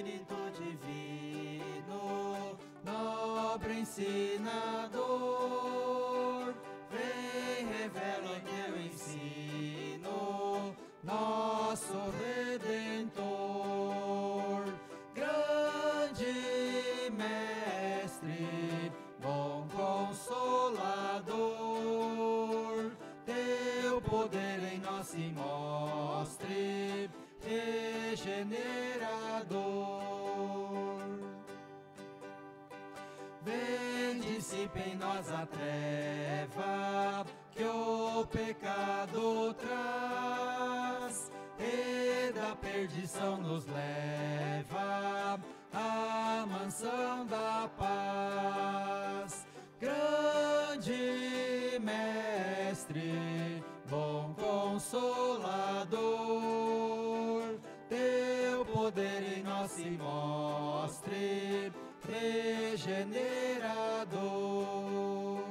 Espírito Divino, nobre ensinador, vem, revela teu ensino, nosso Redentor. Grande Mestre, bom Consolador, teu poder em nós se mostre, regenerador. Vem, dissipa em nós a treva que o pecado traz, e da perdição nos leva à mansão da paz. Grande Mestre, bom Consolador, teu poder em nós se mostre, regenerador.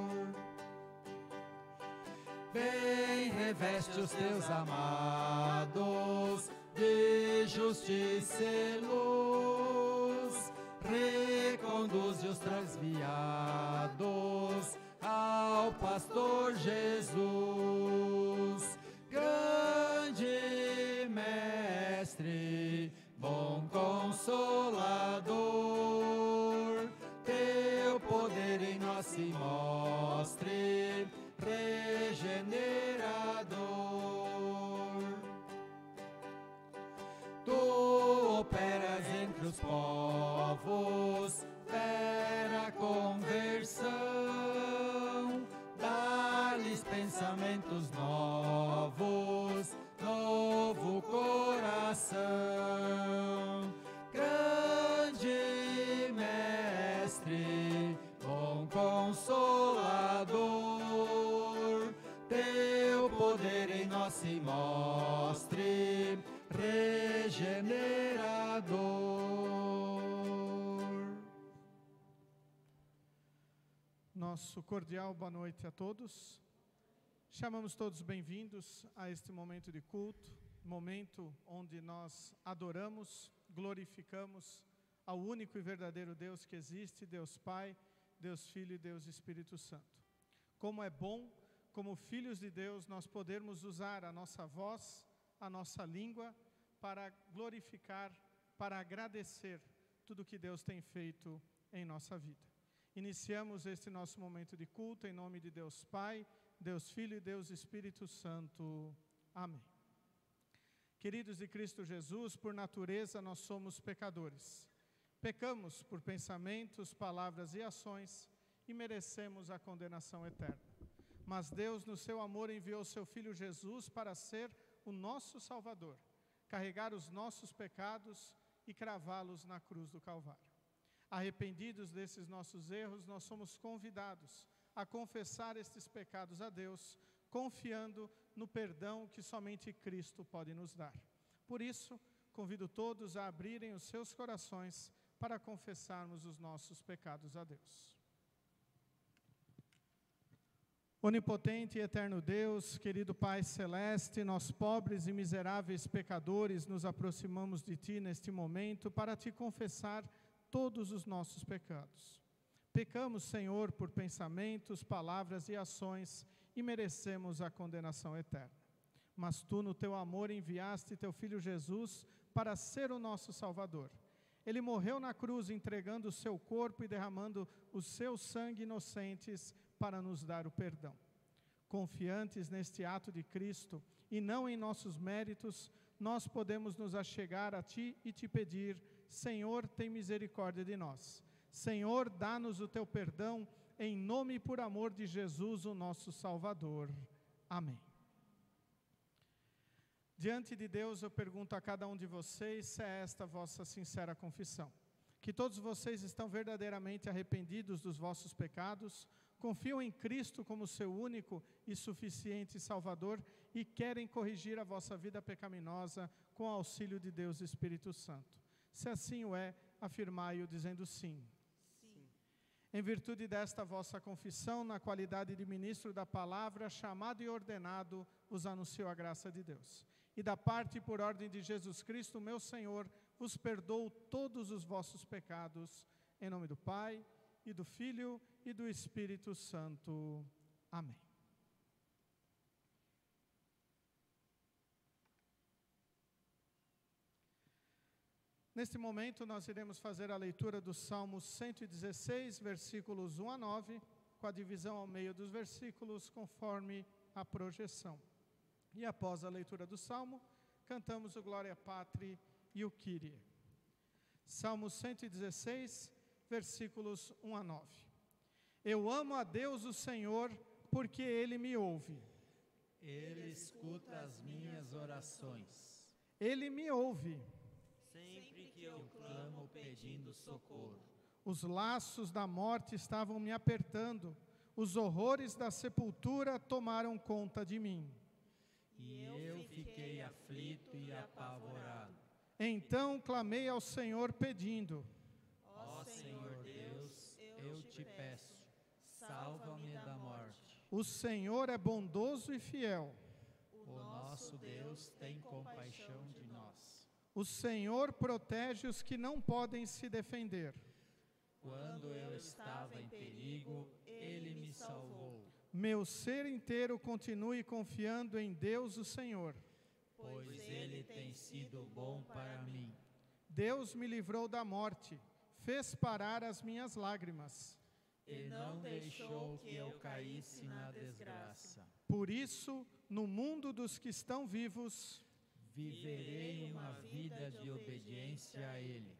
Vem, reveste os teus amados de justiça e luz, reconduze os transviados ao pastor Jesus. Grande Mestre, bom Consolador, teu poder em nós se mostre, regenerador. Tu operas entre os povos, vera conversão, dá-lhes pensamentos novos, novo coração. Grande Mestre, bom Consolador, teu poder em nós se mostre, regenerador. Nosso cordial boa noite a todos. Chamamos todos bem-vindos a este momento de culto, momento onde nós adoramos, glorificamos ao único e verdadeiro Deus que existe, Deus Pai, Deus Filho e Deus Espírito Santo. Como é bom, como filhos de Deus, nós podermos usar a nossa voz, a nossa língua, para glorificar, para agradecer tudo que Deus tem feito em nossa vida. Iniciamos este nosso momento de culto em nome de Deus Pai, Deus Filho e Deus Espírito Santo. Amém. Queridos de Cristo Jesus, por natureza nós somos pecadores. Pecamos por pensamentos, palavras e ações e merecemos a condenação eterna. Mas Deus, no seu amor, enviou seu Filho Jesus para ser o nosso Salvador, carregar os nossos pecados e cravá-los na cruz do Calvário. Arrependidos desses nossos erros, nós somos convidados a confessar estes pecados a Deus, confiando no perdão que somente Cristo pode nos dar. Por isso, convido todos a abrirem os seus corações para confessarmos os nossos pecados a Deus. Onipotente e eterno Deus, querido Pai Celeste, nós pobres e miseráveis pecadores nos aproximamos de Ti neste momento para Te confessar todos os nossos pecados. Pecamos, Senhor, por pensamentos, palavras e ações e merecemos a condenação eterna. Mas Tu, no Teu amor, enviaste Teu Filho Jesus para ser o nosso Salvador. Ele morreu na cruz entregando o seu corpo e derramando o seu sangue inocentes para nos dar o perdão. Confiantes neste ato de Cristo e não em nossos méritos, nós podemos nos achegar a Ti e Te pedir: Senhor, tem misericórdia de nós. Senhor, dá-nos o Teu perdão, em nome e por amor de Jesus, o nosso Salvador. Amém. Diante de Deus, eu pergunto a cada um de vocês se é esta vossa sincera confissão. Que todos vocês estão verdadeiramente arrependidos dos vossos pecados, confiam em Cristo como seu único e suficiente Salvador e querem corrigir a vossa vida pecaminosa com o auxílio de Deus e Espírito Santo. Se assim o é, afirmai-o dizendo sim. Sim. Em virtude desta vossa confissão, na qualidade de ministro da palavra, chamado e ordenado, vos anuncio a graça de Deus. E da parte e por ordem de Jesus Cristo, meu Senhor, vos perdoo todos os vossos pecados, em nome do Pai, e do Filho, e do Espírito Santo. Amém. Neste momento, nós iremos fazer a leitura do Salmo 116, versículos 1 a 9, com a divisão ao meio dos versículos, conforme a projeção. E após a leitura do Salmo, cantamos o Glória Patri e o Kyrie. Salmo 116, versículos 1 a 9. Eu amo a Deus o Senhor, porque Ele me ouve. Ele escuta as minhas orações. Ele me ouve. Sempre que eu clamo pedindo socorro. Os laços da morte estavam me apertando, os horrores da sepultura tomaram conta de mim. E eu fiquei aflito e apavorado. Então clamei ao Senhor pedindo: Ó Senhor Deus, eu te peço, salva-me da morte. O Senhor é bondoso e fiel. O nosso Deus tem compaixão de nós. O Senhor protege os que não podem se defender. Quando eu estava em perigo, Ele me salvou. Meu ser inteiro continue confiando em Deus o Senhor. Pois Ele tem sido bom para mim. Deus me livrou da morte, fez parar as minhas lágrimas. E não deixou que eu caísse na desgraça. Por isso, no mundo dos que estão vivos, viverei uma vida de obediência a Ele.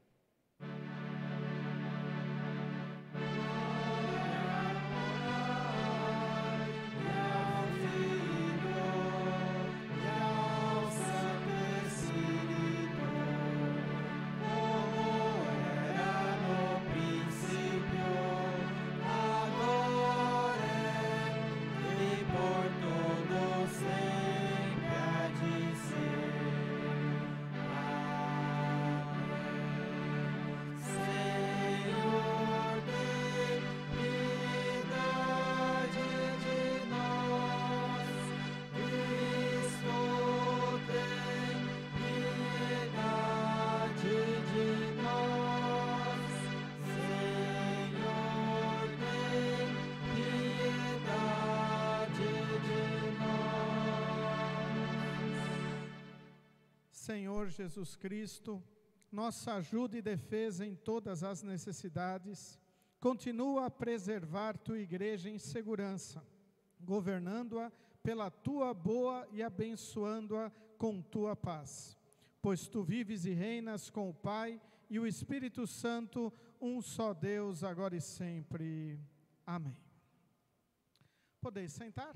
Senhor Jesus Cristo, nossa ajuda e defesa em todas as necessidades, continua a preservar tua igreja em segurança, governando-a pela tua boa e abençoando-a com tua paz. Pois tu vives e reinas com o Pai e o Espírito Santo, um só Deus, agora e sempre. Amém. Podeis sentar?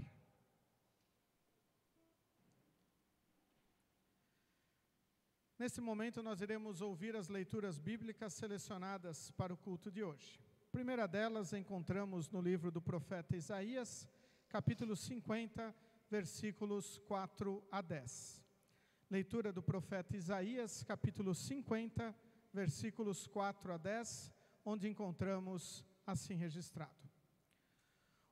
Nesse momento, nós iremos ouvir as leituras bíblicas selecionadas para o culto de hoje. A primeira delas encontramos no livro do profeta Isaías, capítulo 50, versículos 4 a 10. Leitura do profeta Isaías, capítulo 50, versículos 4 a 10, onde encontramos assim registrado: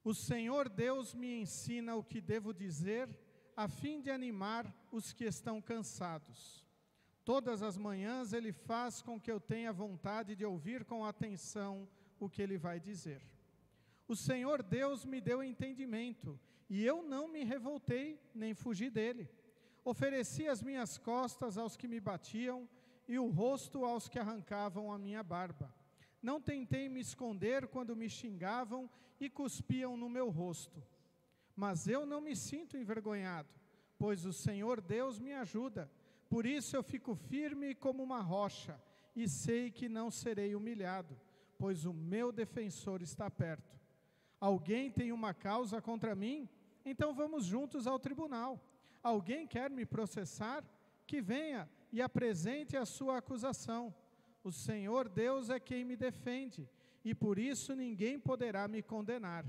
O Senhor Deus me ensina o que devo dizer, a fim de animar os que estão cansados. Todas as manhãs Ele faz com que eu tenha vontade de ouvir com atenção o que Ele vai dizer. O Senhor Deus me deu entendimento, e eu não me revoltei, nem fugi dele. Ofereci as minhas costas aos que me batiam, e o rosto aos que arrancavam a minha barba. Não tentei me esconder quando me xingavam e cuspiam no meu rosto. Mas eu não me sinto envergonhado, pois o Senhor Deus me ajuda. Por isso eu fico firme como uma rocha, e sei que não serei humilhado, pois o meu defensor está perto. Alguém tem uma causa contra mim? Então vamos juntos ao tribunal. Alguém quer me processar? Que venha e apresente a sua acusação. O Senhor Deus é quem me defende, e por isso ninguém poderá me condenar.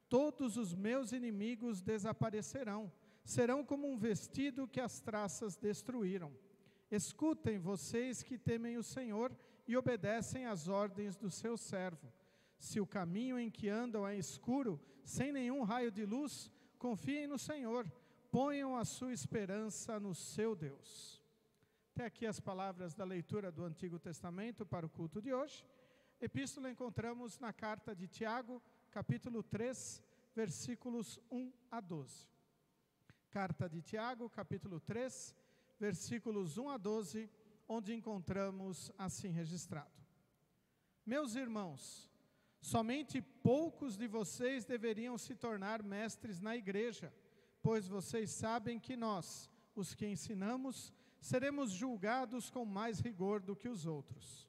Todos os meus inimigos desaparecerão. Serão como um vestido que as traças destruíram. Escutem vocês que temem o Senhor e obedecem às ordens do seu servo. Se o caminho em que andam é escuro, sem nenhum raio de luz, confiem no Senhor, ponham a sua esperança no seu Deus. Até aqui as palavras da leitura do Antigo Testamento para o culto de hoje. Epístola encontramos na carta de Tiago, capítulo 3, versículos 1 a 12. Carta de Tiago, capítulo 3, versículos 1 a 12, onde encontramos assim registrado: Meus irmãos, somente poucos de vocês deveriam se tornar mestres na igreja, pois vocês sabem que nós, os que ensinamos, seremos julgados com mais rigor do que os outros.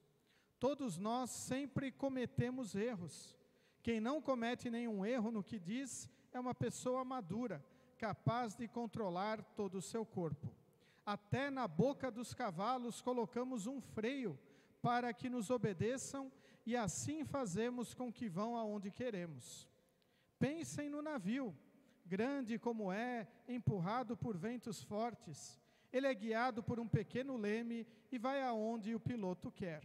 Todos nós sempre cometemos erros. Quem não comete nenhum erro no que diz é uma pessoa madura, capaz de controlar todo o seu corpo. Até na boca dos cavalos colocamos um freio para que nos obedeçam e assim fazemos com que vão aonde queremos. Pensem no navio, grande como é, empurrado por ventos fortes. Ele é guiado por um pequeno leme e vai aonde o piloto quer.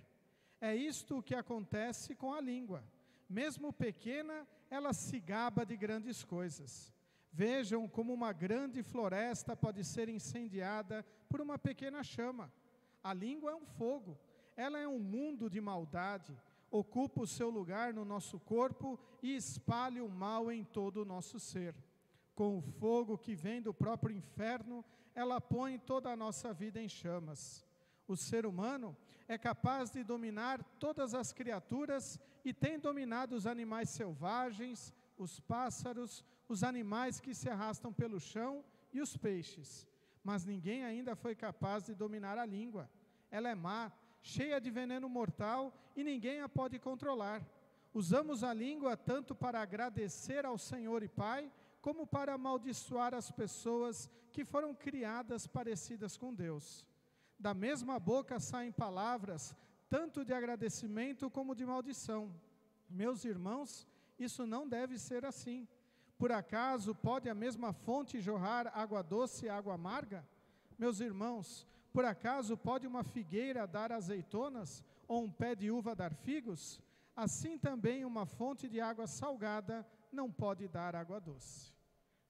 É isto o que acontece com a língua. Mesmo pequena, ela se gaba de grandes coisas. Vejam como uma grande floresta pode ser incendiada por uma pequena chama. A língua é um fogo. Ela é um mundo de maldade. Ocupa o seu lugar no nosso corpo e espalha o mal em todo o nosso ser. Com o fogo que vem do próprio inferno, ela põe toda a nossa vida em chamas. O ser humano é capaz de dominar todas as criaturas e tem dominado os animais selvagens, os pássaros, os animais que se arrastam pelo chão e os peixes. Mas ninguém ainda foi capaz de dominar a língua. Ela é má, cheia de veneno mortal e ninguém a pode controlar. Usamos a língua tanto para agradecer ao Senhor e Pai, como para amaldiçoar as pessoas que foram criadas parecidas com Deus. Da mesma boca saem palavras, tanto de agradecimento como de maldição. Meus irmãos, isso não deve ser assim. Por acaso pode a mesma fonte jorrar água doce e água amarga? Meus irmãos, por acaso pode uma figueira dar azeitonas, ou um pé de uva dar figos? Assim também uma fonte de água salgada não pode dar água doce.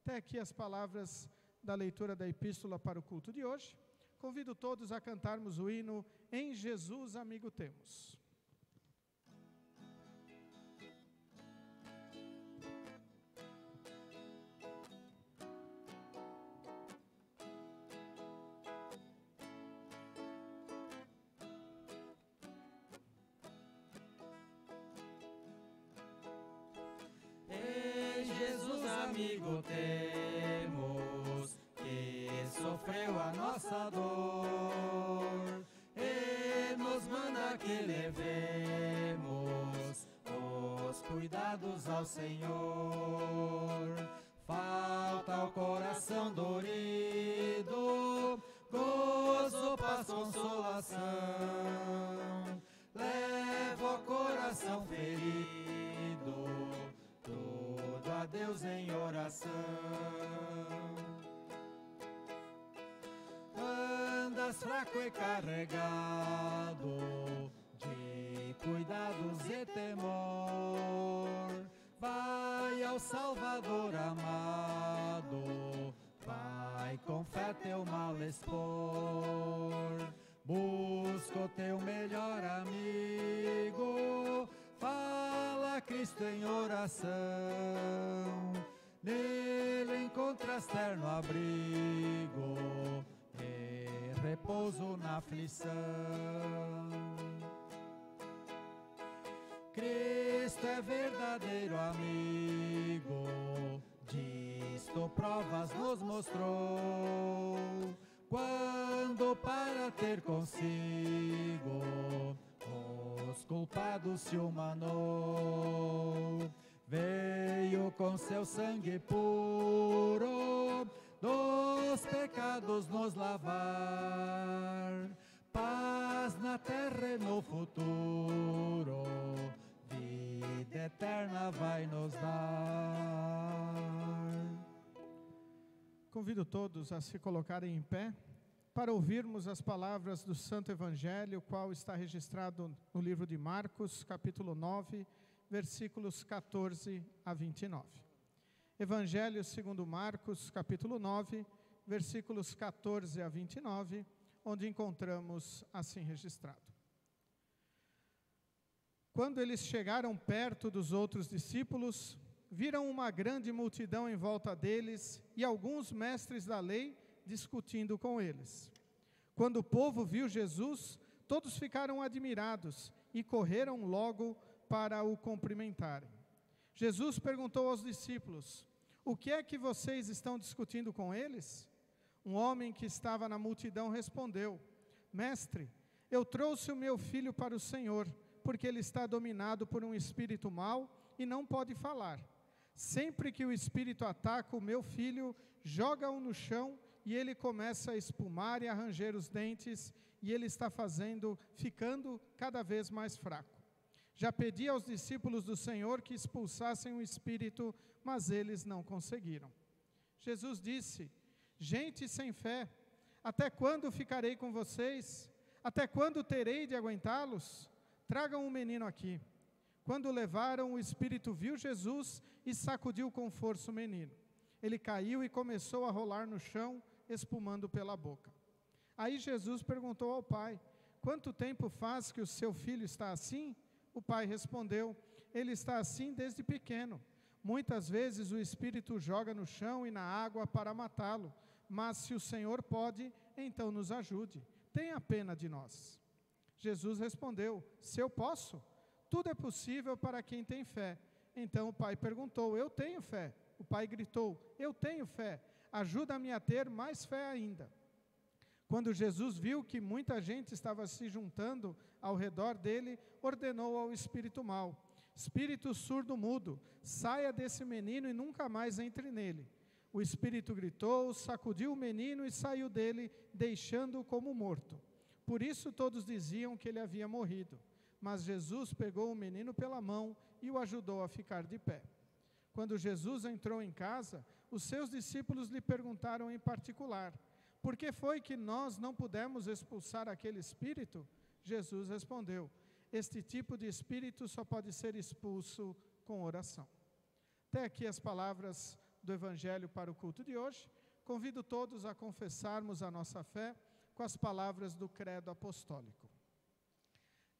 Até aqui as palavras da leitura da epístola para o culto de hoje. Convido todos a cantarmos o hino Em Jesus Amigo Temos. Em Jesus amigo temos, que sofreu a nossa dor, e nos manda que levemos os cuidados ao Senhor. Falta ao coração dorido, gozo, paz, consolação. Leva o coração ferido, tudo a Deus em oração. Andas fraco e carregado de cuidados e temor, vai ao Salvador amado, vai com fé teu mal expor. Busca o teu melhor amigo, fala a Cristo em oração. Nele encontras terno abrigo e repouso na aflição. Cristo é verdadeiro amigo, disto provas nos mostrou, quando para ter consigo os culpados se humanou. Veio com seu sangue puro dos pecados nos lavar, paz na terra e no futuro, vida eterna vai nos dar. Convido todos a se colocarem em pé para ouvirmos as palavras do Santo Evangelho, qual está registrado no livro de Marcos, capítulo 9, versículos 14 a 29. Evangelho segundo Marcos, capítulo 9, versículos 14 a 29, onde encontramos assim registrado. Quando eles chegaram perto dos outros discípulos, viram uma grande multidão em volta deles e alguns mestres da lei discutindo com eles. Quando o povo viu Jesus, todos ficaram admirados e correram logo para o cumprimentarem. Jesus perguntou aos discípulos: o que é que vocês estão discutindo com eles? Um homem que estava na multidão respondeu: Mestre, eu trouxe o meu filho para o Senhor, porque ele está dominado por um espírito mau e não pode falar. Sempre que o espírito ataca o meu filho, joga-o no chão e ele começa a espumar e a ranger os dentes, e ele está ficando cada vez mais fraco. Já pedi aos discípulos do Senhor que expulsassem o espírito, mas eles não conseguiram. Jesus disse: gente sem fé, até quando ficarei com vocês? Até quando terei de aguentá-los? Tragam um menino aqui. Quando o levaram, o espírito viu Jesus e sacudiu com força o menino. Ele caiu e começou a rolar no chão, espumando pela boca. Aí Jesus perguntou ao pai: quanto tempo faz que o seu filho está assim? O pai respondeu: ele está assim desde pequeno. Muitas vezes o espírito joga no chão e na água para matá-lo, mas se o Senhor pode, então nos ajude. Tenha pena de nós. Jesus respondeu: se eu posso, tudo é possível para quem tem fé. Então o pai perguntou: eu tenho fé. O pai gritou: eu tenho fé. Ajuda-me a ter mais fé ainda. Quando Jesus viu que muita gente estava se juntando ao redor dele, ordenou ao espírito mau: espírito surdo-mudo, saia desse menino e nunca mais entre nele. O espírito gritou, sacudiu o menino e saiu dele, deixando-o como morto. Por isso todos diziam que ele havia morrido. Mas Jesus pegou o menino pela mão e o ajudou a ficar de pé. Quando Jesus entrou em casa, os seus discípulos lhe perguntaram em particular: por que foi que nós não pudemos expulsar aquele espírito? Jesus respondeu: este tipo de espírito só pode ser expulso com oração. Até aqui as palavras do Evangelho para o culto de hoje. Convido todos a confessarmos a nossa fé com as palavras do Credo Apostólico.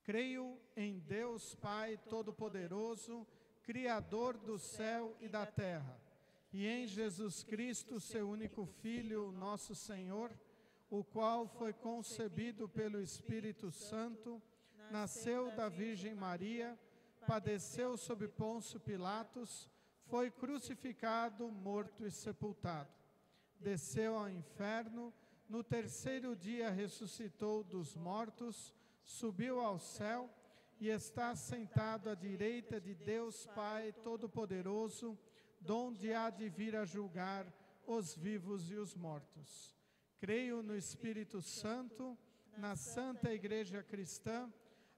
Creio em Deus Pai Todo-Poderoso, Criador do céu e da terra, e em Jesus Cristo, seu único Filho, nosso Senhor, o qual foi concebido pelo Espírito Santo, nasceu da Virgem Maria, padeceu sob Pôncio Pilatos, foi crucificado, morto e sepultado. Desceu ao inferno, no terceiro dia ressuscitou dos mortos, subiu ao céu e está sentado à direita de Deus Pai Todo-Poderoso, donde há de vir a julgar os vivos e os mortos. Creio no Espírito Santo, na Santa Igreja Cristã,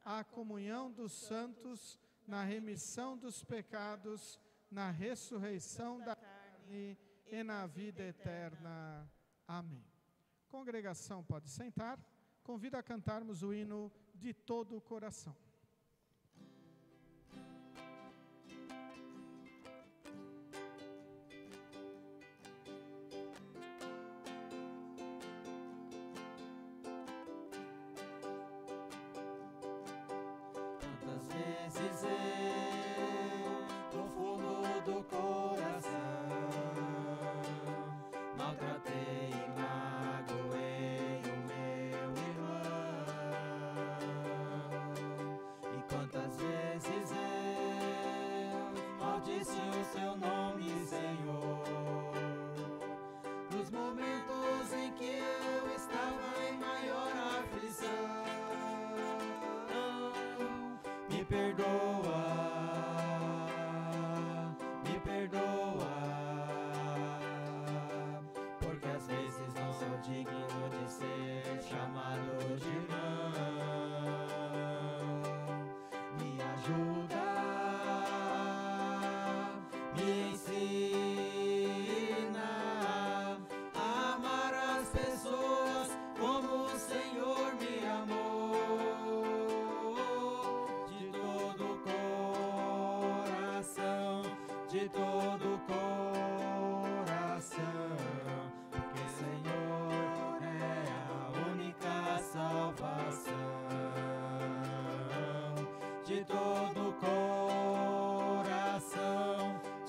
a comunhão dos santos, na remissão dos pecados, na ressurreição da carne e na vida eterna. Amém. Congregação pode sentar. Convido a cantarmos o hino De Todo o Coração. Quantas vezes eu, no fundo do coração, maltratei e magoei o meu irmão. E quantas vezes eu maldisse o seu nome, Senhor, nos momentos em que eu estava em maior aflição. Me perdoa, porque às vezes não sou digno de ser chamado de irmão. Me ajuda, me ensina a amar as pessoas como o Senhor me amou. De todo o coração, porque Senhor é a única de todo coração,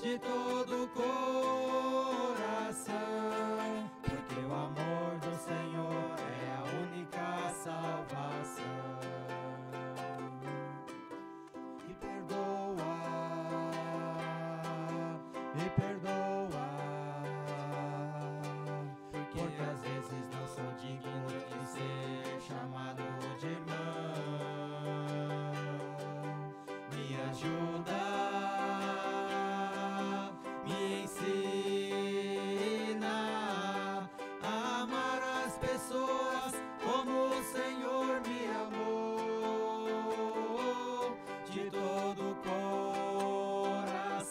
de todo coração, porque o amor do Senhor é a única salvação. E perdoa, porque às vezes não sou digno de ser chamado de irmão. Me ajuda, me ensina a amar as pessoas como o Senhor me amou, de todo coração,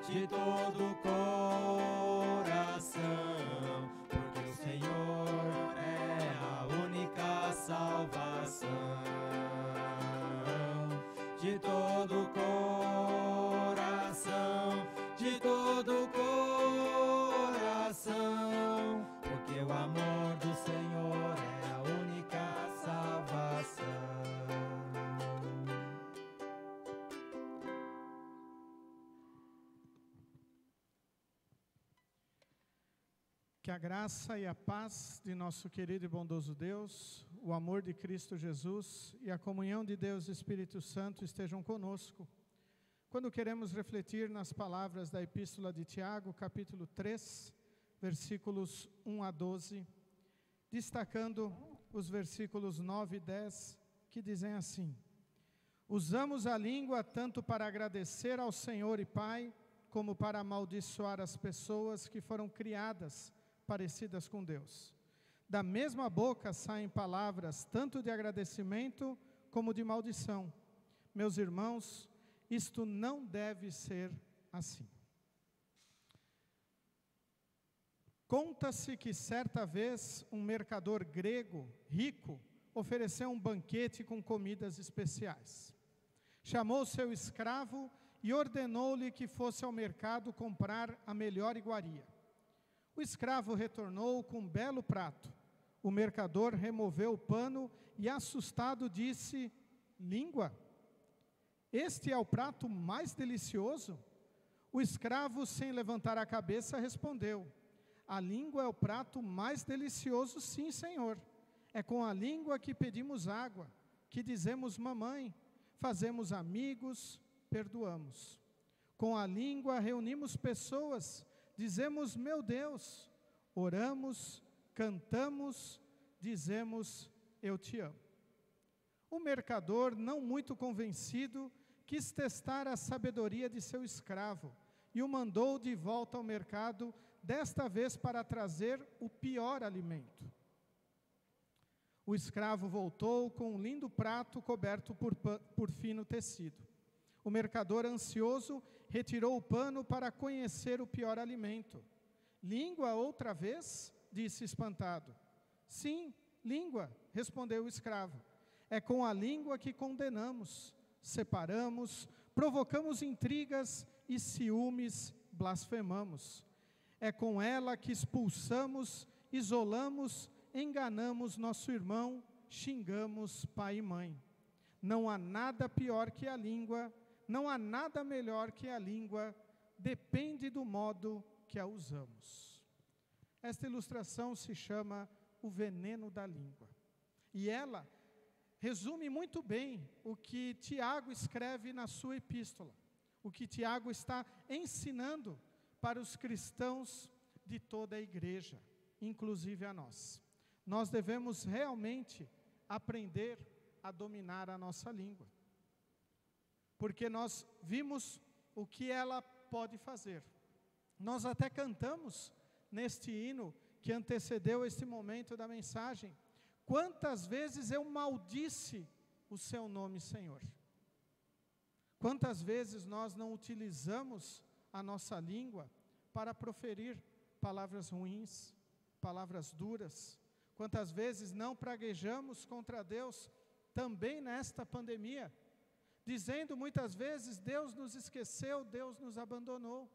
de todo coração, porque o Senhor é a única salvação. De todo coração, de todo coração, porque o amor do Senhor é a única salvação. Que a graça e a paz de nosso querido e bondoso Deus, o amor de Cristo Jesus e a comunhão de Deus e Espírito Santo estejam conosco. Quando queremos refletir nas palavras da Epístola de Tiago, capítulo 3, versículos 1 a 12, destacando os versículos 9 e 10, que dizem assim: usamos a língua tanto para agradecer ao Senhor e Pai, como para amaldiçoar as pessoas que foram criadas parecidas com Deus. Da mesma boca saem palavras tanto de agradecimento como de maldição. Meus irmãos, isto não deve ser assim. Conta-se que certa vez um mercador grego rico ofereceu um banquete com comidas especiais. Chamou seu escravo e ordenou-lhe que fosse ao mercado comprar a melhor iguaria. O escravo retornou com um belo prato. O mercador removeu o pano e, assustado, disse: língua? Este é o prato mais delicioso? O escravo, sem levantar a cabeça, respondeu: a língua é o prato mais delicioso, sim, Senhor. É com a língua que pedimos água, que dizemos mamãe, fazemos amigos, perdoamos. Com a língua reunimos pessoas, dizemos meu Deus, oramos, cantamos, dizemos eu te amo. O mercador, não muito convencido, quis testar a sabedoria de seu escravo e o mandou de volta ao mercado, desta vez para trazer o pior alimento. O escravo voltou com um lindo prato coberto por fino tecido. O mercador, ansioso, retirou o pano para conhecer o pior alimento. Língua outra vez? Disse espantado. Sim, língua, respondeu o escravo. É com a língua que condenamos, separamos, provocamos intrigas e ciúmes, blasfemamos. É com ela que expulsamos, isolamos, enganamos nosso irmão, xingamos pai e mãe. Não há nada pior que a língua, não há nada melhor que a língua, depende do modo que a usamos. Esta ilustração se chama o veneno da língua. E ela resume muito bem o que Tiago escreve na sua epístola, o que Tiago está ensinando para os cristãos de toda a igreja, inclusive a nós. Nós devemos realmente aprender a dominar a nossa língua, porque nós vimos o que ela pode fazer. Nós até cantamos neste hino que antecedeu este momento da mensagem: quantas vezes eu maldisse o seu nome, Senhor. Quantas vezes nós não utilizamos a nossa língua para proferir palavras ruins, palavras duras. Quantas vezes não praguejamos contra Deus também nesta pandemia, dizendo muitas vezes: Deus nos esqueceu, Deus nos abandonou.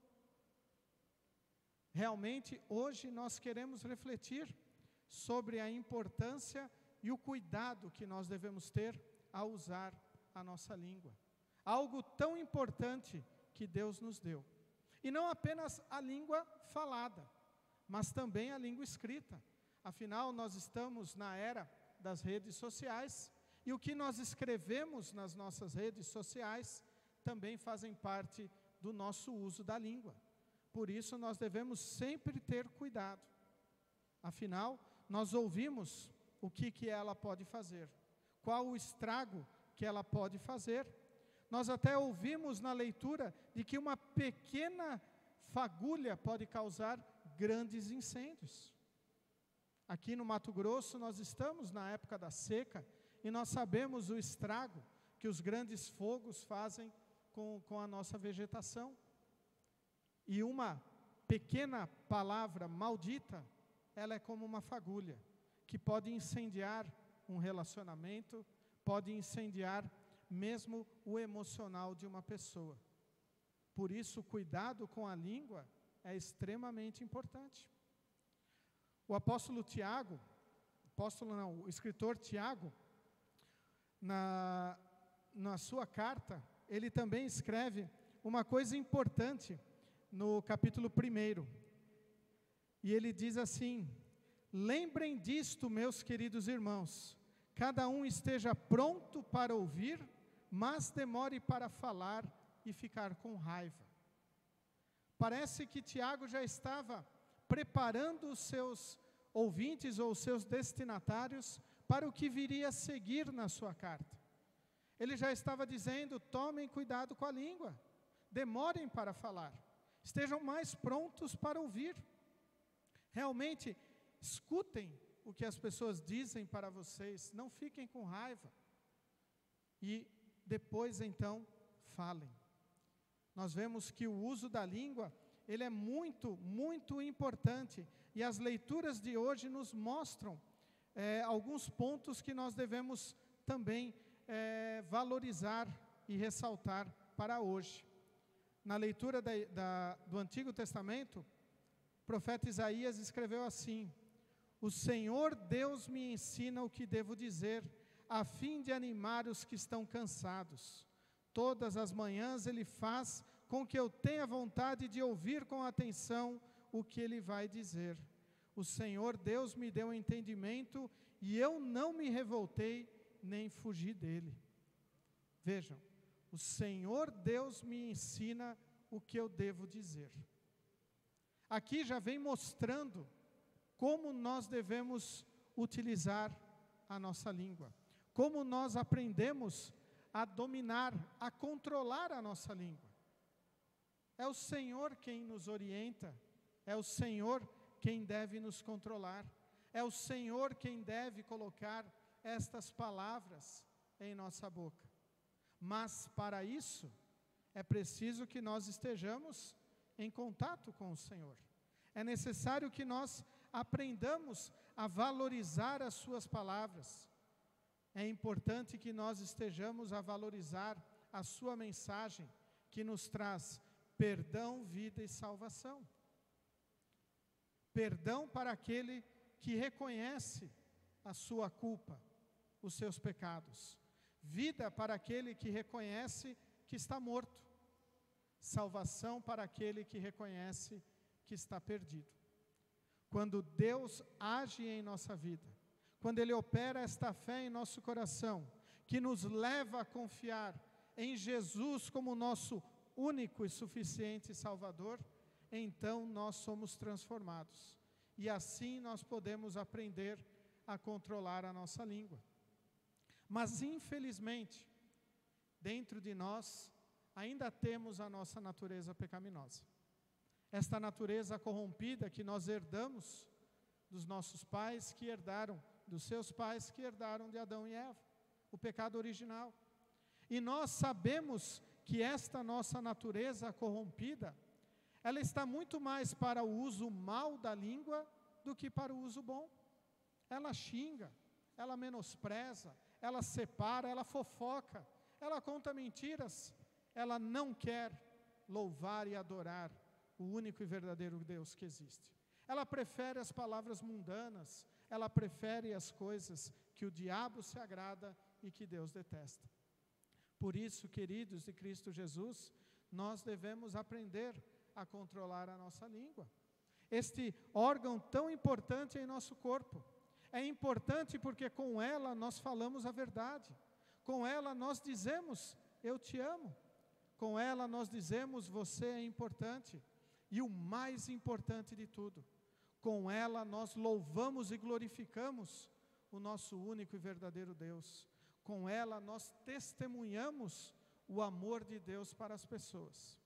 Realmente, hoje nós queremos refletir sobre a importância e o cuidado que nós devemos ter ao usar a nossa língua. Algo tão importante que Deus nos deu. E não apenas a língua falada, mas também a língua escrita. Afinal, nós estamos na era das redes sociais, e o que nós escrevemos nas nossas redes sociais também fazem parte do nosso uso da língua. Por isso, nós devemos sempre ter cuidado. Afinal, nós ouvimos o que ela pode fazer, qual o estrago que ela pode fazer. Nós até ouvimos na leitura de que uma pequena fagulha pode causar grandes incêndios. Aqui no Mato Grosso, nós estamos na época da seca e nós sabemos o estrago que os grandes fogos fazem com a nossa vegetação. E uma pequena palavra maldita, ela é como uma fagulha, que pode incendiar um relacionamento, pode incendiar mesmo o emocional de uma pessoa. Por isso, o cuidado com a língua é extremamente importante. O o escritor Tiago, na sua carta, ele também escreve uma coisa importante no capítulo 1. E ele diz assim: lembrem disto, meus queridos irmãos, cada um esteja pronto para ouvir, mas demore para falar e ficar com raiva. Parece que Tiago já estava preparando os seus ouvintes ou os seus destinatários para o que viria a seguir na sua carta. Ele já estava dizendo: tomem cuidado com a língua, demorem para falar, estejam mais prontos para ouvir. Realmente, escutem o que as pessoas dizem para vocês, não fiquem com raiva. E depois, então, falem. Nós vemos que o uso da língua, ele é muito, muito importante. E as leituras de hoje nos mostram alguns pontos que nós devemos também valorizar e ressaltar para hoje. Na leitura do Antigo Testamento, o profeta Isaías escreveu assim: o Senhor Deus me ensina o que devo dizer, a fim de animar os que estão cansados. Todas as manhãs Ele faz com que eu tenha vontade de ouvir com atenção o que Ele vai dizer. O Senhor Deus me deu entendimento e eu não me revoltei nem fugi dele. Vejam, o Senhor Deus me ensina o que eu devo dizer. Aqui já vem mostrando como nós devemos utilizar a nossa língua, como nós aprendemos a dominar, a controlar a nossa língua. É o Senhor quem nos orienta, é o Senhor quem deve nos controlar, é o Senhor quem deve colocar estas palavras em nossa boca. Mas para isso, é preciso que nós estejamos em contato com o Senhor. É necessário que nós aprendamos a valorizar as suas palavras. É importante que nós estejamos a valorizar a sua mensagem, que nos traz perdão, vida e salvação. Perdão para aquele que reconhece a sua culpa, os seus pecados. Vida para aquele que reconhece que está morto. Salvação para aquele que reconhece que está perdido. Quando Deus age em nossa vida, quando Ele opera esta fé em nosso coração, que nos leva a confiar em Jesus como nosso único e suficiente Salvador, então nós somos transformados. E assim nós podemos aprender a controlar a nossa língua. Mas infelizmente, dentro de nós, ainda temos a nossa natureza pecaminosa. Esta natureza corrompida que nós herdamos dos nossos pais, que herdaram dos seus pais, que herdaram de Adão e Eva, o pecado original. E nós sabemos que esta nossa natureza corrompida, ela está muito mais para o uso mal da língua do que para o uso bom. Ela xinga, ela menospreza, ela separa, ela fofoca, ela conta mentiras, ela não quer louvar e adorar o único e verdadeiro Deus que existe. Ela prefere as palavras mundanas, ela prefere as coisas que o diabo se agrada e que Deus detesta. Por isso, queridos de Cristo Jesus, nós devemos aprender a controlar a nossa língua. Este órgão tão importante em nosso corpo. É importante porque com ela nós falamos a verdade. Com ela nós dizemos, eu te amo. Com ela nós dizemos, você é importante. E o mais importante de tudo, com ela nós louvamos e glorificamos o nosso único e verdadeiro Deus. Com ela nós testemunhamos o amor de Deus para as pessoas.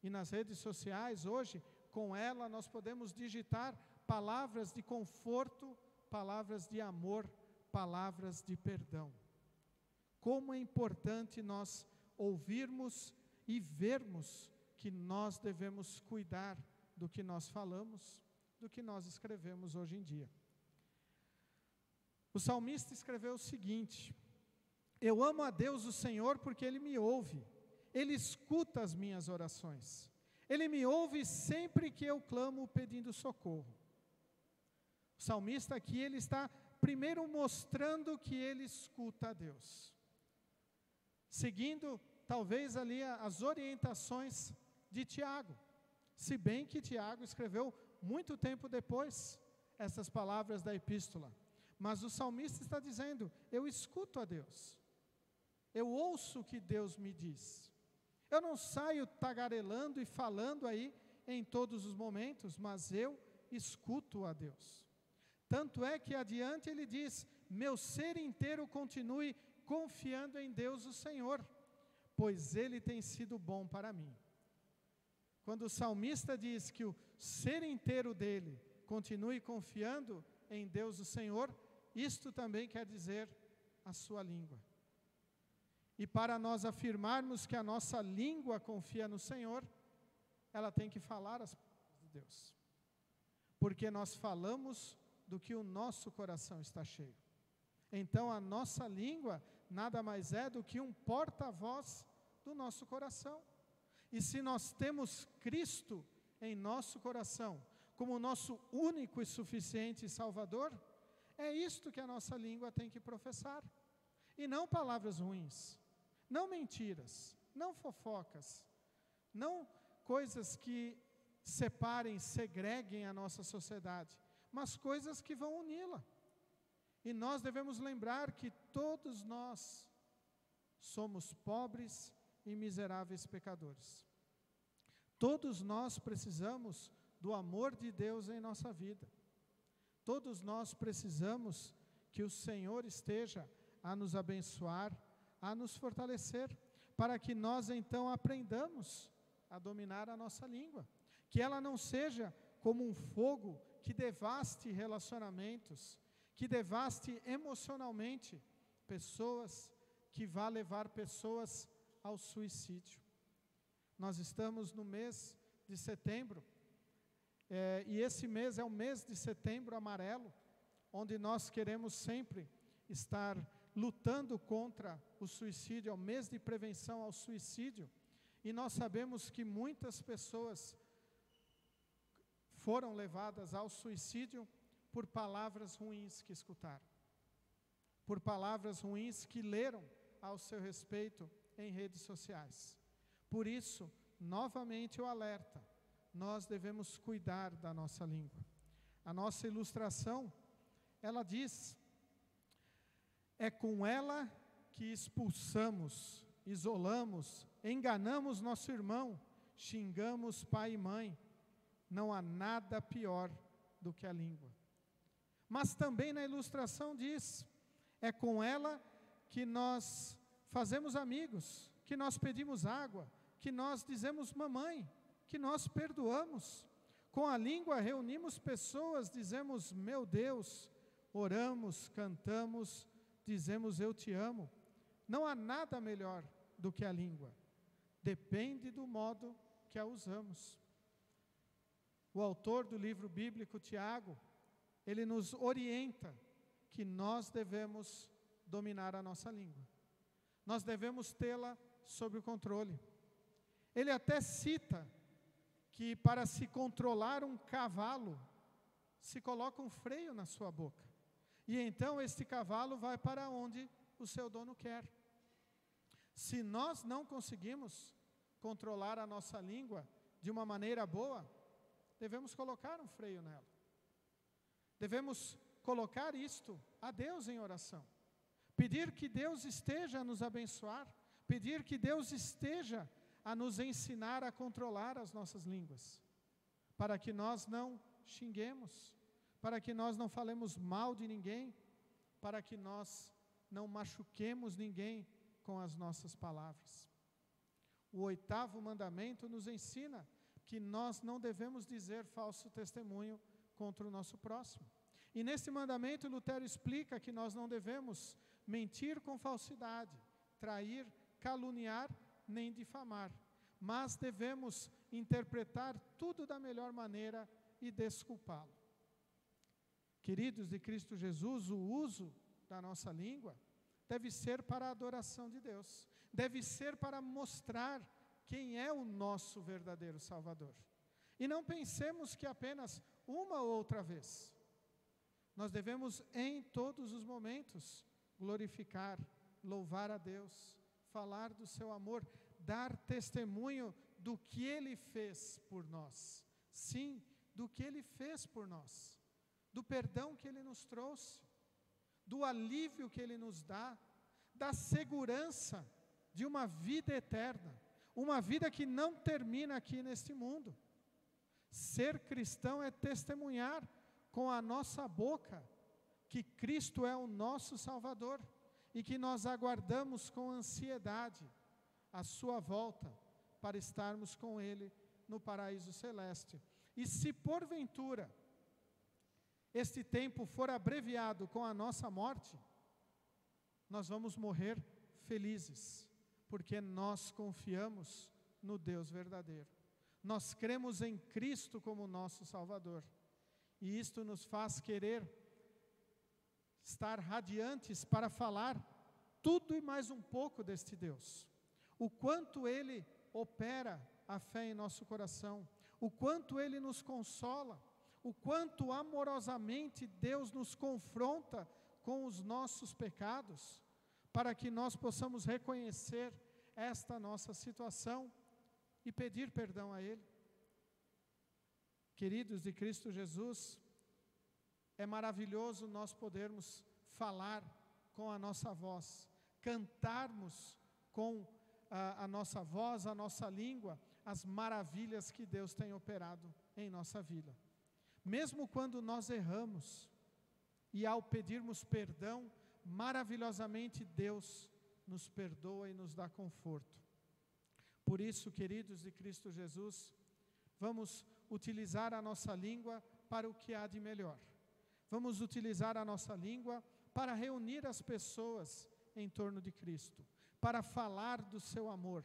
E nas redes sociais hoje, com ela nós podemos digitar palavras de conforto, palavras de amor, palavras de perdão. Como é importante nós ouvirmos e vermos que nós devemos cuidar do que nós falamos, do que nós escrevemos hoje em dia. O salmista escreveu o seguinte: eu amo a Deus o Senhor porque Ele me ouve, Ele escuta as minhas orações, Ele me ouve sempre que eu clamo pedindo socorro. O salmista aqui, ele está primeiro mostrando que ele escuta a Deus, seguindo talvez ali as orientações de Tiago, se bem que Tiago escreveu muito tempo depois essas palavras da epístola, mas o salmista está dizendo, eu escuto a Deus, eu ouço o que Deus me diz, eu não saio tagarelando e falando aí em todos os momentos, mas eu escuto a Deus. Tanto é que adiante ele diz, meu ser inteiro continue confiando em Deus o Senhor, pois Ele tem sido bom para mim. Quando o salmista diz que o ser inteiro dele continue confiando em Deus o Senhor, isto também quer dizer a sua língua. E para nós afirmarmos que a nossa língua confia no Senhor, ela tem que falar as palavras de Deus. Porque nós falamos do que o nosso coração está cheio. Então a nossa língua nada mais é do que um porta-voz do nosso coração. E se nós temos Cristo em nosso coração, como nosso único e suficiente Salvador, é isto que a nossa língua tem que professar. E não palavras ruins, não mentiras, não fofocas, não coisas que separem, segreguem a nossa sociedade, mas coisas que vão uni-la. E nós devemos lembrar que todos nós somos pobres e miseráveis pecadores. Todos nós precisamos do amor de Deus em nossa vida. Todos nós precisamos que o Senhor esteja a nos abençoar, a nos fortalecer, para que nós então aprendamos a dominar a nossa língua. Que ela não seja como um fogo que devaste relacionamentos, que devaste emocionalmente pessoas, que vá levar pessoas ao suicídio. Nós estamos no mês de setembro, e esse mês é o mês de setembro amarelo, onde nós queremos sempre estar lutando contra o suicídio, é o mês de prevenção ao suicídio, e nós sabemos que muitas pessoas foram levadas ao suicídio por palavras ruins que escutaram, por palavras ruins que leram ao seu respeito em redes sociais. Por isso, novamente o alerta, nós devemos cuidar da nossa língua. A nossa ilustração, ela diz, é com ela que expulsamos, isolamos, enganamos nosso irmão, xingamos pai e mãe. Não há nada pior do que a língua. Mas também na ilustração diz, é com ela que nós fazemos amigos, que nós pedimos água, que nós dizemos mamãe, que nós perdoamos. Com a língua reunimos pessoas, dizemos meu Deus, oramos, cantamos, dizemos eu te amo. Não há nada melhor do que a língua. Depende do modo que a usamos. O autor do livro bíblico, Tiago, ele nos orienta que nós devemos dominar a nossa língua. Nós devemos tê-la sob o controle. Ele até cita que para se controlar um cavalo, se coloca um freio na sua boca. E então este cavalo vai para onde o seu dono quer. Se nós não conseguimos controlar a nossa língua de uma maneira boa, devemos colocar um freio nela. Devemos colocar isto a Deus em oração. Pedir que Deus esteja a nos abençoar, pedir que Deus esteja a nos ensinar a controlar as nossas línguas, para que nós não xinguemos, para que nós não falemos mal de ninguém, para que nós não machuquemos ninguém com as nossas palavras. O 8º mandamento nos ensina que nós não devemos dizer falso testemunho contra o nosso próximo. E nesse mandamento, Lutero explica que nós não devemos mentir com falsidade, trair, caluniar, nem difamar, mas devemos interpretar tudo da melhor maneira e desculpá-lo. Queridos de Cristo Jesus, o uso da nossa língua deve ser para a adoração de Deus, deve ser para mostrar quem é o nosso verdadeiro Salvador. E não pensemos que apenas uma ou outra vez. Nós devemos em todos os momentos glorificar, louvar a Deus, falar do seu amor, dar testemunho do que Ele fez por nós. Sim, do que Ele fez por nós, do perdão que Ele nos trouxe, do alívio que Ele nos dá, da segurança de uma vida eterna, uma vida que não termina aqui neste mundo. Ser cristão é testemunhar com a nossa boca que Cristo é o nosso Salvador e que nós aguardamos com ansiedade a sua volta para estarmos com Ele no paraíso celeste. E se porventura este tempo for abreviado com a nossa morte, nós vamos morrer felizes, porque nós confiamos no Deus verdadeiro. Nós cremos em Cristo como nosso Salvador. E isto nos faz querer estar radiantes para falar tudo e mais um pouco deste Deus. O quanto Ele opera a fé em nosso coração, o quanto Ele nos consola, o quanto amorosamente Deus nos confronta com os nossos pecados, para que nós possamos reconhecer esta nossa situação e pedir perdão a Ele. Queridos de Cristo Jesus, é maravilhoso nós podermos falar com a nossa voz, cantarmos com a nossa voz, a nossa língua, as maravilhas que Deus tem operado em nossa vida. Mesmo quando nós erramos, e ao pedirmos perdão, maravilhosamente Deus nos perdoa e nos dá conforto. Por isso, queridos de Cristo Jesus, vamos utilizar a nossa língua para o que há de melhor. Vamos utilizar a nossa língua para reunir as pessoas em torno de Cristo, para falar do seu amor,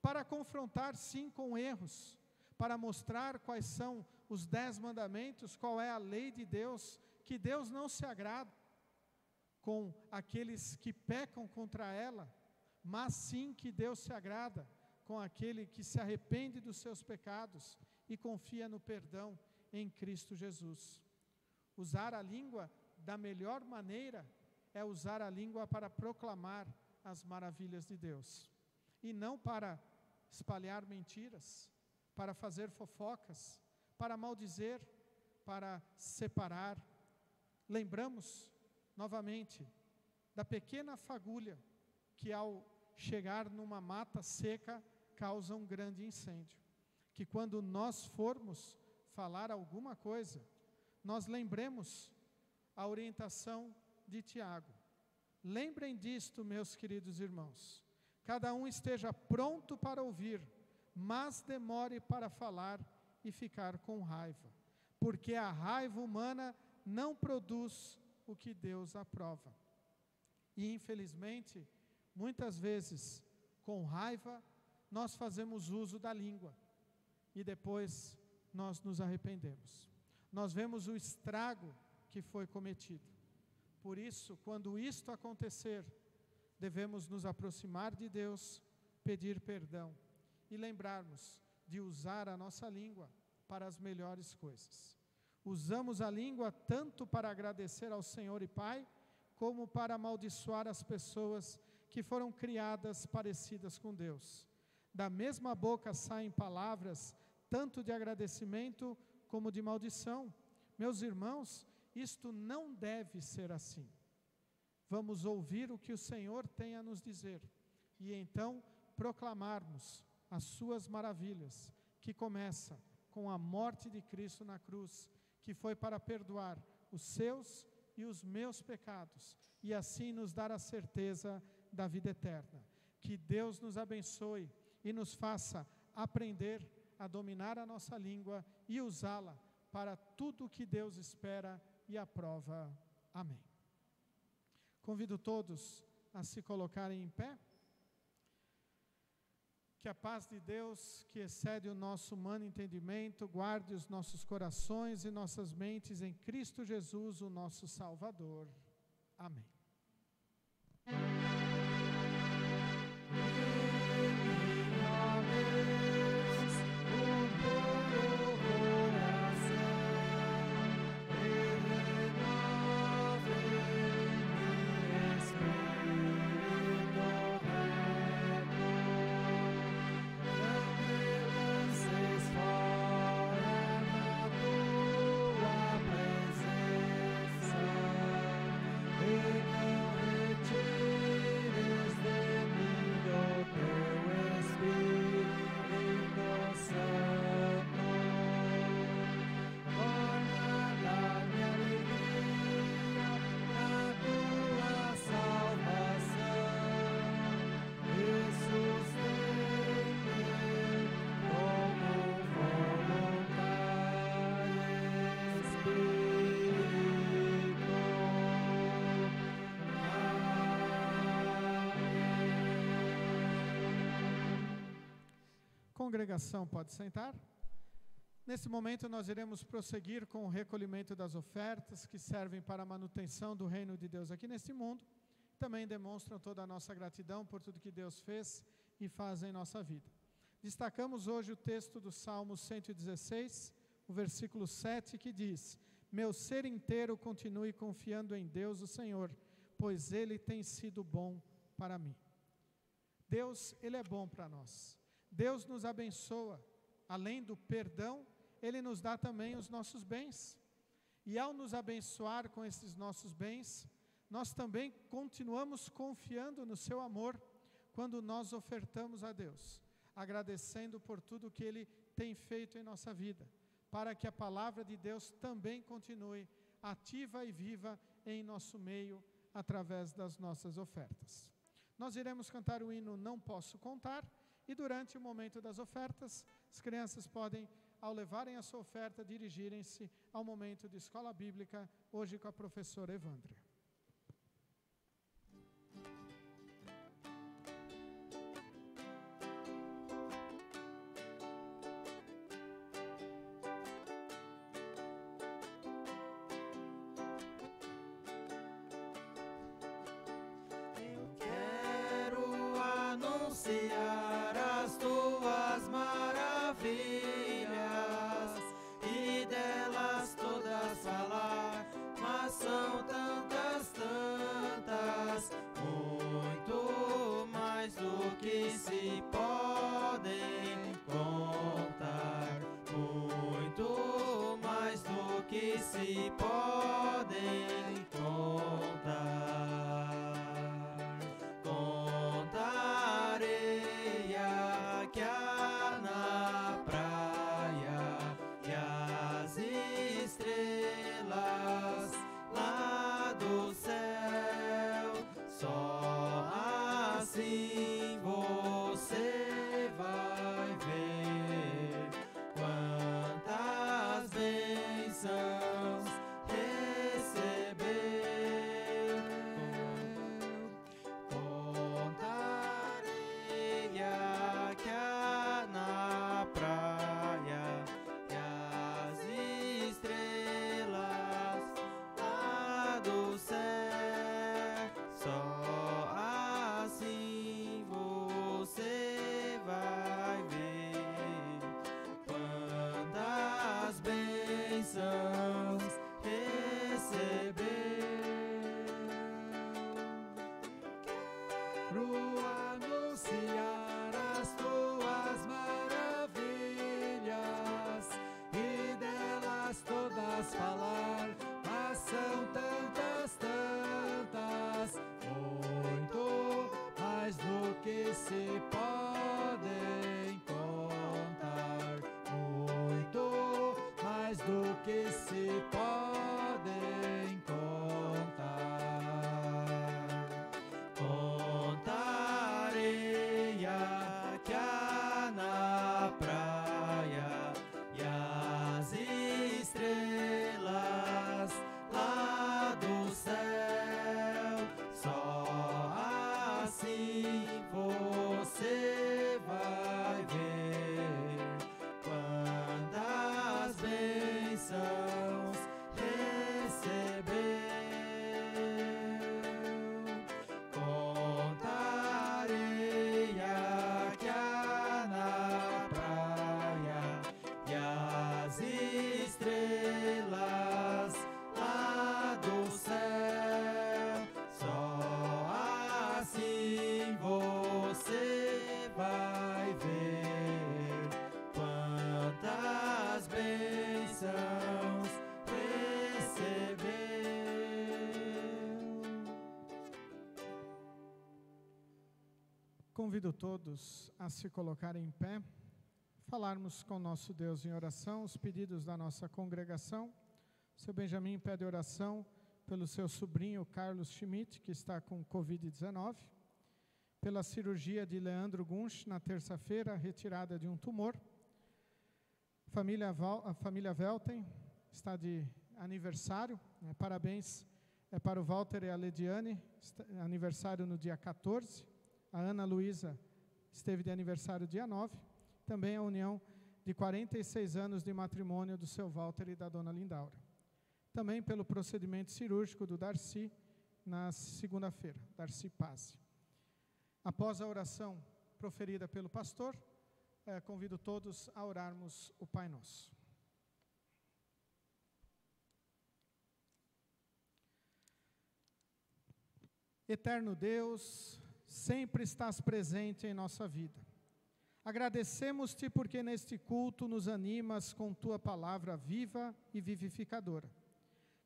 para confrontar sim com erros, para mostrar quais são os 10 mandamentos, qual é a lei de Deus, que Deus não se agrada com aqueles que pecam contra ela, mas sim que Deus se agrada com aquele que se arrepende dos seus pecados e confia no perdão em Cristo Jesus. Usar a língua da melhor maneira é usar a língua para proclamar as maravilhas de Deus, e não para espalhar mentiras, para fazer fofocas, para maldizer, para separar. Lembramos novamente da pequena fagulha que ao chegar numa mata seca causa um grande incêndio. Que quando nós formos falar alguma coisa, nós lembremos a orientação de Tiago. Lembrem disto, meus queridos irmãos. Cada um esteja pronto para ouvir, mas demore para falar e ficar com raiva, porque a raiva humana não produz o que Deus aprova. E infelizmente, muitas vezes, com raiva, nós fazemos uso da língua e depois nós nos arrependemos. Nós vemos o estrago que foi cometido. Por isso, quando isto acontecer, devemos nos aproximar de Deus, pedir perdão e lembrarmos de usar a nossa língua para as melhores coisas. Usamos a língua tanto para agradecer ao Senhor e Pai, como para amaldiçoar as pessoas que foram criadas parecidas com Deus. Da mesma boca saem palavras, tanto de agradecimento como de maldição. Meus irmãos, isto não deve ser assim. Vamos ouvir o que o Senhor tem a nos dizer, e então proclamarmos as suas maravilhas, que começa com a morte de Cristo na cruz, que foi para perdoar os seus e os meus pecados, e assim nos dar a certeza da vida eterna. Que Deus nos abençoe e nos faça aprender a dominar a nossa língua e usá-la para tudo o que Deus espera e aprova. Amém. Convido todos a se colocarem em pé. Que a paz de Deus, que excede o nosso humano entendimento, guarde os nossos corações e nossas mentes em Cristo Jesus, o nosso Salvador. Amém. Congregação, pode sentar. Nesse momento nós iremos prosseguir com o recolhimento das ofertas que servem para a manutenção do reino de Deus aqui neste mundo. Também demonstram toda a nossa gratidão por tudo que Deus fez e faz em nossa vida. Destacamos hoje o texto do Salmo 116, o versículo 7, que diz: meu ser inteiro continue confiando em Deus o Senhor, pois Ele tem sido bom para mim. Deus, Ele é bom para nós. Deus nos abençoa, além do perdão, Ele nos dá também os nossos bens. E ao nos abençoar com esses nossos bens, nós também continuamos confiando no seu amor, quando nós ofertamos a Deus, agradecendo por tudo que Ele tem feito em nossa vida, para que a palavra de Deus também continue ativa e viva em nosso meio, através das nossas ofertas. Nós iremos cantar o hino Não Posso Contar, e durante o momento das ofertas, as crianças podem, ao levarem a sua oferta, dirigirem-se ao momento de escola bíblica, hoje com a professora Evandria. Eu quero anunciar as tuas maravilhas e delas todas falar, mas são tantas, tantas, muito mais do que se podem contar, muito mais do que se podem contar. Contarei aqui na praia e as estrelas lá do céu. Só assim você vai ver quantas bênçãos recebeu. Convido todos a se colocarem em pé, falarmos com nosso Deus em oração, os pedidos da nossa congregação. Seu Benjamin pede oração pelo seu sobrinho Carlos Schmidt, que está com Covid-19, pela cirurgia de Leandro Gunsch na terça-feira, retirada de um tumor. A família Velten está de aniversário, parabéns para o Walter e a Lediane, aniversário no dia 14. A Ana Luísa esteve de aniversário dia 9. Também a união de 46 anos de matrimônio do seu Walter e da dona Lindaura. Também pelo procedimento cirúrgico do Darcy na segunda-feira, Darcy Paz. Após a oração proferida pelo pastor, convido todos a orarmos o Pai Nosso. Eterno Deus, sempre estás presente em nossa vida. Agradecemos-te porque neste culto nos animas com tua palavra viva e vivificadora.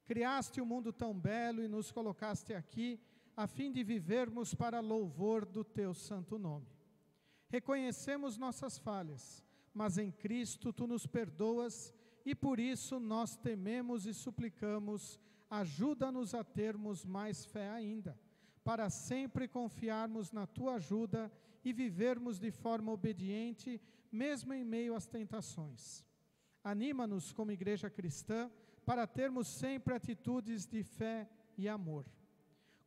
Criaste o mundo tão belo e nos colocaste aqui a fim de vivermos para louvor do teu santo nome. Reconhecemos nossas falhas, mas em Cristo tu nos perdoas e por isso nós tememos e suplicamos, ajuda-nos a termos mais fé ainda, para sempre confiarmos na tua ajuda e vivermos de forma obediente, mesmo em meio às tentações. Anima-nos como igreja cristã para termos sempre atitudes de fé e amor.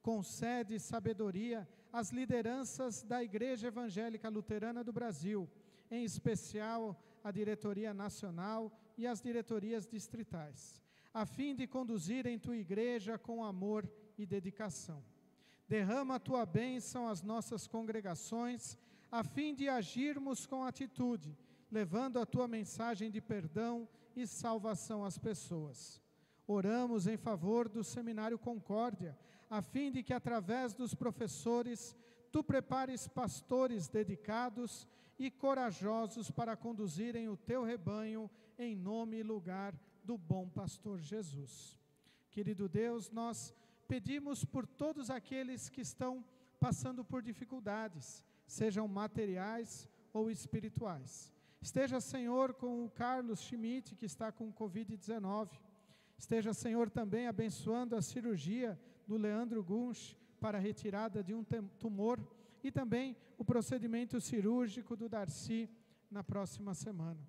Concede sabedoria às lideranças da Igreja Evangélica Luterana do Brasil, em especial a diretoria nacional e as diretorias distritais, a fim de conduzirem tua igreja com amor e dedicação. Derrama a tua bênção às nossas congregações, a fim de agirmos com atitude, levando a tua mensagem de perdão e salvação às pessoas. Oramos em favor do Seminário Concórdia, a fim de que, através dos professores, tu prepares pastores dedicados e corajosos para conduzirem o teu rebanho em nome e lugar do bom pastor Jesus. Querido Deus, nós pedimos por todos aqueles que estão passando por dificuldades, sejam materiais ou espirituais. Esteja, Senhor, com o Carlos Schmidt, que está com Covid-19. Esteja, Senhor, também abençoando a cirurgia do Leandro Gunsch para a retirada de um tumor e também o procedimento cirúrgico do Darcy na próxima semana.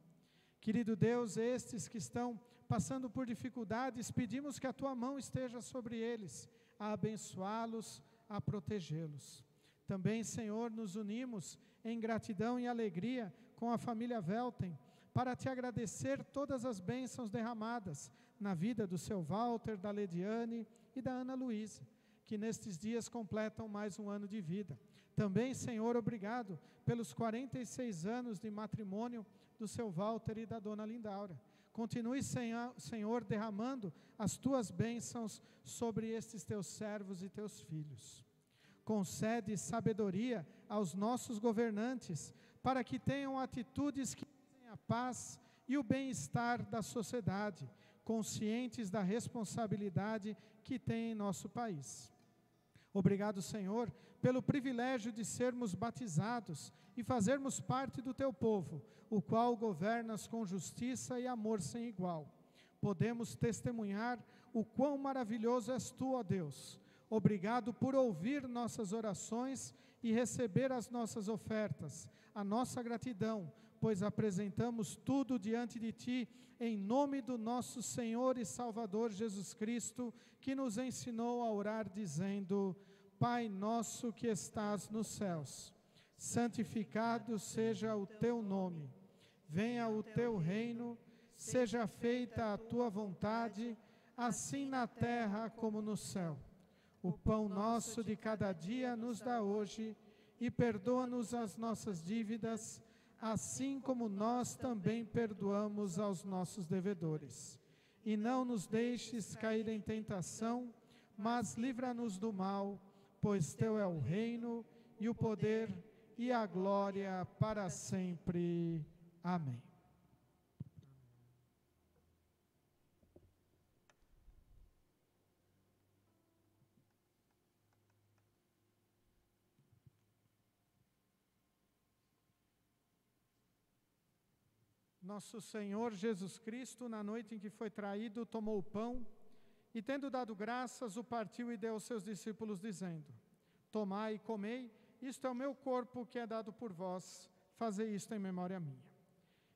Querido Deus, estes que estão passando por dificuldades, pedimos que a tua mão esteja sobre eles, a abençoá-los, a protegê-los. Também, Senhor, nos unimos em gratidão e alegria com a família Velten, para te agradecer todas as bênçãos derramadas na vida do seu Walter, da Lediane e da Ana Luísa, que nestes dias completam mais um ano de vida. Também, Senhor, obrigado pelos 46 anos de matrimônio do seu Walter e da dona Lindaura. Continue, Senhor, derramando as tuas bênçãos sobre estes teus servos e teus filhos. Concede sabedoria aos nossos governantes, para que tenham atitudes que visem a paz e o bem-estar da sociedade, conscientes da responsabilidade que tem em nosso país. Obrigado, Senhor, pelo privilégio de sermos batizados e fazermos parte do teu povo, o qual governas com justiça e amor sem igual. Podemos testemunhar o quão maravilhoso és tu, ó Deus. Obrigado por ouvir nossas orações e receber as nossas ofertas. A nossa gratidão, pois apresentamos tudo diante de ti, em nome do nosso Senhor e Salvador Jesus Cristo, que nos ensinou a orar dizendo: Pai nosso que estás nos céus, santificado seja o teu nome. Venha o teu reino, seja feita a tua vontade, assim na terra como no céu. O pão nosso de cada dia nos dá hoje, e perdoa-nos as nossas dívidas, assim como nós também perdoamos aos nossos devedores. E não nos deixes cair em tentação, mas livra-nos do mal, pois teu é o reino, e o poder, e a glória para sempre. Amém. Nosso Senhor Jesus Cristo, na noite em que foi traído, tomou o pão e, tendo dado graças, o partiu e deu aos seus discípulos, dizendo: Tomai e comei, isto é o meu corpo que é dado por vós, fazei isto em memória minha.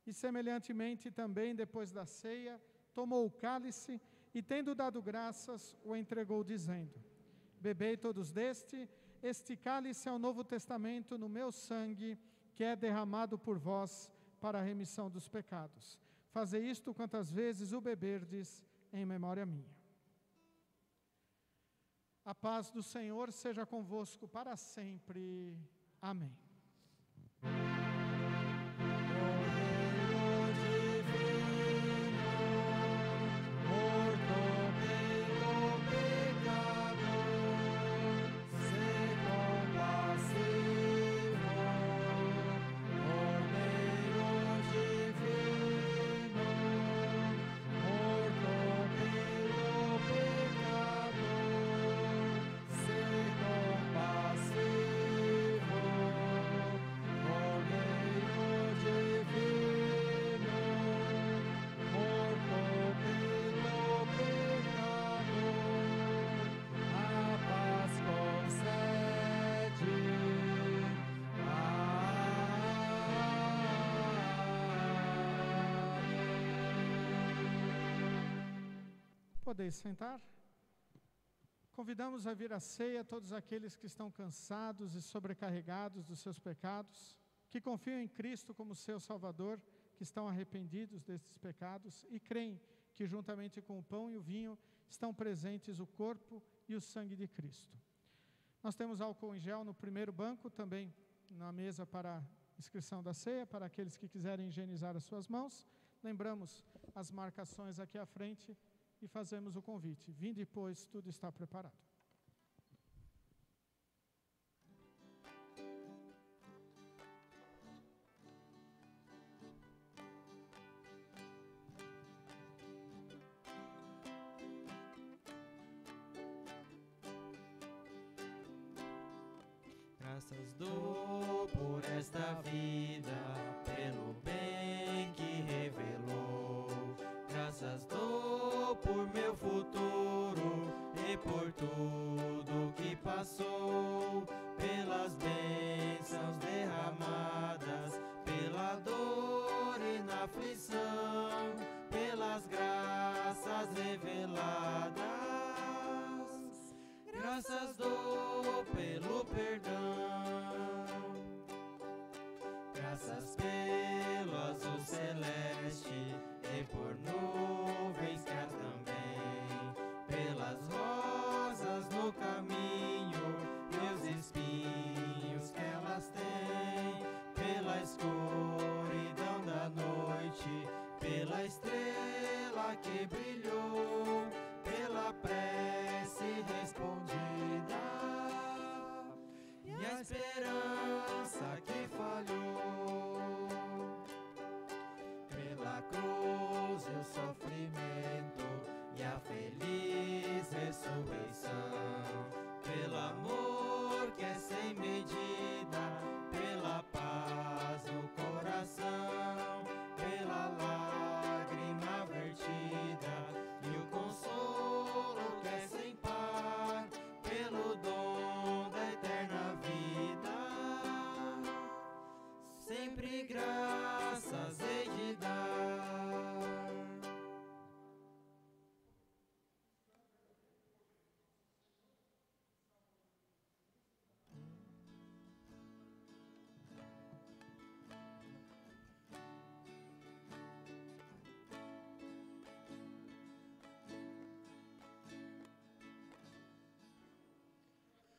E semelhantemente também, depois da ceia, tomou o cálice e, tendo dado graças, o entregou, dizendo: Bebei todos deste, este cálice é o Novo Testamento no meu sangue, que é derramado por vós para a remissão dos pecados. Fazei isto quantas vezes o beberdes em memória minha. A paz do Senhor seja convosco para sempre. Amém. Podeis sentar. Convidamos a vir à ceia todos aqueles que estão cansados e sobrecarregados dos seus pecados, que confiam em Cristo como seu Salvador, que estão arrependidos destes pecados e creem que juntamente com o pão e o vinho estão presentes o corpo e o sangue de Cristo. Nós temos álcool em gel no primeiro banco, também na mesa para inscrição da ceia, para aqueles que quiserem higienizar as suas mãos. Lembramos as marcações aqui à frente e fazemos o convite. Vinde, pois, tudo está preparado. Graças dou por esta vida, pelo bem que revelou. Graças dou por meu futuro e por tudo que passou, pelas bênçãos derramadas, pela dor e na aflição, pelas graças reveladas. Graças dou pelo perdão, graças pelo azul celeste e por nuvens que há também, pelas rosas no caminho e os espinhos que elas têm, pela escuridão da noite, pela estrela que brilhou, pela prece respondida e a esperança que falhou, pela cruz e o sofrimento e a feliz ressurreição, pelo amor que é sem medida, pela paz no coração, pela lágrima vertida e o consolo que é sem par, pelo dom da eterna vida. Sempre graças hei de dar.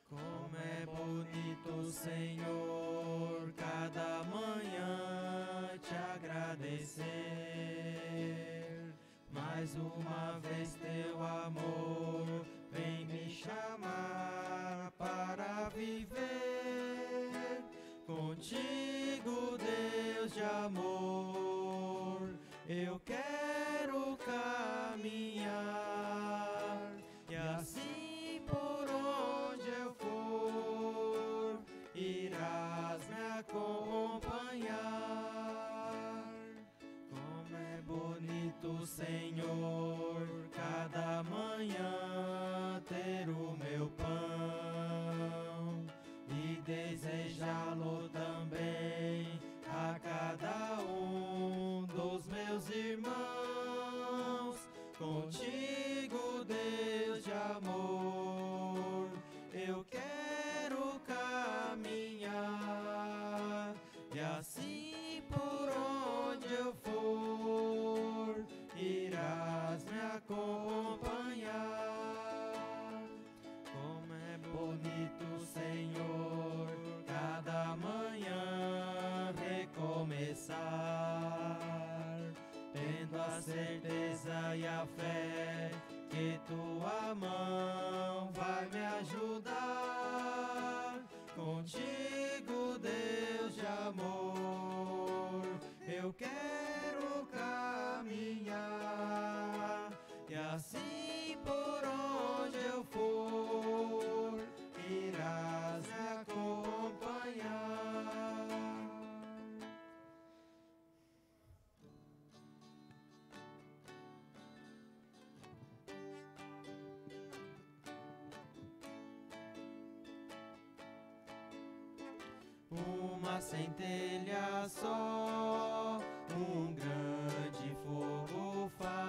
Como é bonito, Senhor, cada manhã te agradecer. Mais uma vez teu amor vem me chamar para viver contigo, Deus de amor. Eu quero caminhar e assim por onde eu for, irás me acompanhar. assim por onde eu for, irás me acompanhar. Como é bonito, Senhor, cada manhã recomeçar, tendo a certeza e a fé que tua mão vai me ajudar. Contigo, Deus de amor, eu quero caminhar, e assim por onde eu for, irás me acompanhar. Uma centelha só, um grande fogo faz,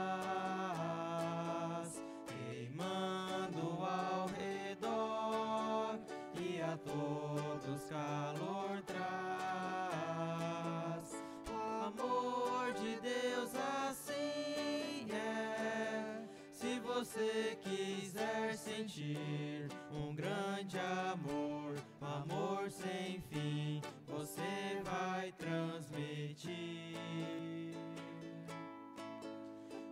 queimando ao redor e a todos calor traz. O amor de Deus assim é, se você quiser sentir um grande amor, um amor sem fim, você vai transmitir.